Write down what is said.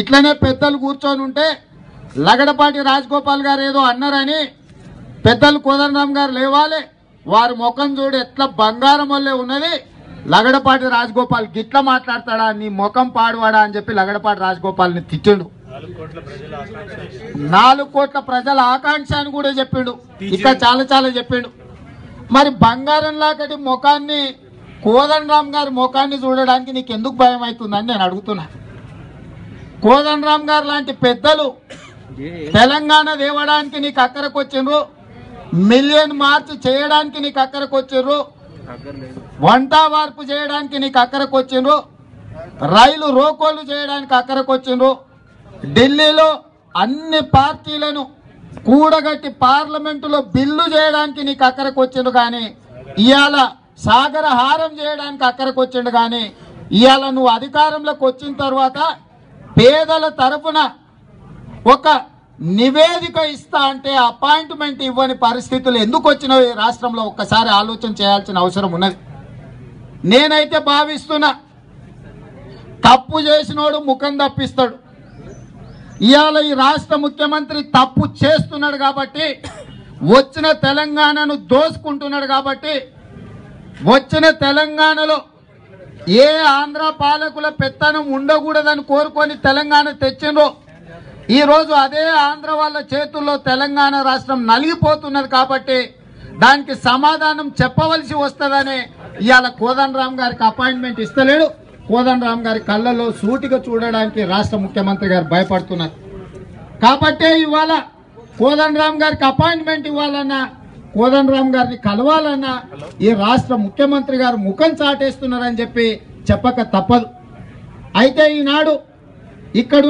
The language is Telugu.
ఇట్లనే పెద్దలు కూర్చొని ఉంటే లగడపాటి రాజగోపాల్ గారు ఏదో అన్నారని పెద్దలు కోదండరామ్ గారు లేవాలి, వారి ముఖం చూడు ఎట్లా బంగారం వల్లే ఉన్నది, లగడపాటి రాజగోపాల్ గిట్ల మాట్లాడతాడా, నీ ముఖం పాడువాడా అని చెప్పి లగడపాటి రాజగోపాల్ని తిట్టిండు. 4 కోట్ల ప్రజల ఆకాంక్ష అని కూడా చెప్పిండు. ఇంకా చాలా చాలా చెప్పిండు. మరి బంగారం లాంటి ముఖాన్ని కోదండరామ్ గారి ముఖాన్ని చూడడానికి నీకు ఎందుకు భయం అవుతుందని నేను అడుగుతున్నా. కోదండరామ్ గారు లాంటి పెద్దలు తెలంగాణ దేవడానికి నీకు అక్కరకు వచ్చిండ్రు, మిలియన్ మార్చ్ చేయడానికి నీకు అక్కరకు వచ్చిండ్రు, వంట వార్పు చేయడానికి నీకు అక్కరకు వచ్చిండ్రు, రైలు రోకోలు చేయడానికి అక్కరకు వచ్చిండ్రు, ఢిల్లీలో అన్ని పార్టీలను కూడగట్టి పార్లమెంటులో బిల్లు చేయడానికి నీకు అక్కరకు వచ్చిండు. కానీ ఇవాళ సాగర హారం చేయడానికి అక్కరకు వచ్చిండు. కానీ ఇవాళ నువ్వు అధికారంలోకి వచ్చిన తర్వాత పేదల తరఫున ఒక నివేదిక ఇస్తా అంటే అపాయింట్మెంట్ ఇవ్వని పరిస్థితులు ఎందుకు వచ్చినావు ఈ రాష్ట్రంలో ఒక్కసారి ఆలోచన చేయాల్సిన అవసరం ఉన్నది. నేనైతే భావిస్తున్నా, తప్పు చేసినోడు ముఖం తప్పిస్తాడు. ఇవాళ ఈ రాష్ట్ర ముఖ్యమంత్రి తప్పు చేస్తున్నాడు కాబట్టి, వచ్చిన తెలంగాణను దోసుకుంటున్నాడు కాబట్టి, వచ్చిన తెలంగాణలో ఏ ఆంధ్ర పాలకుల పెత్తనం ఉండకూడదని కోరుకొని తెలంగాణ తెచ్చిండ్రో ఈరోజు అదే ఆంధ్ర వాళ్ళ చేతుల్లో తెలంగాణ రాష్ట్రం నలిగిపోతున్నది. కాబట్టి దానికి సమాధానం చెప్పవలసి వస్తుందని ఇవాళ కోదండరామ్ గారికి అపాయింట్మెంట్ ఇస్తలేడు. కోదండరామ్ గారి కళ్ళలో సూటిగా చూడడానికి రాష్ట్ర ముఖ్యమంత్రి గారు భయపడుతున్నారు. కాబట్టే ఇవాళ కోదండరామ్ గారికి అపాయింట్మెంట్ ఇవ్వాలన్నా, కోదండరామ్ గారిని కలవాలన్నా ఈ రాష్ట్ర ముఖ్యమంత్రి గారు ముఖం చాటేస్తున్నారని చెప్పి చెప్పక తప్పదు. అయితే ఈనాడు ఇక్కడ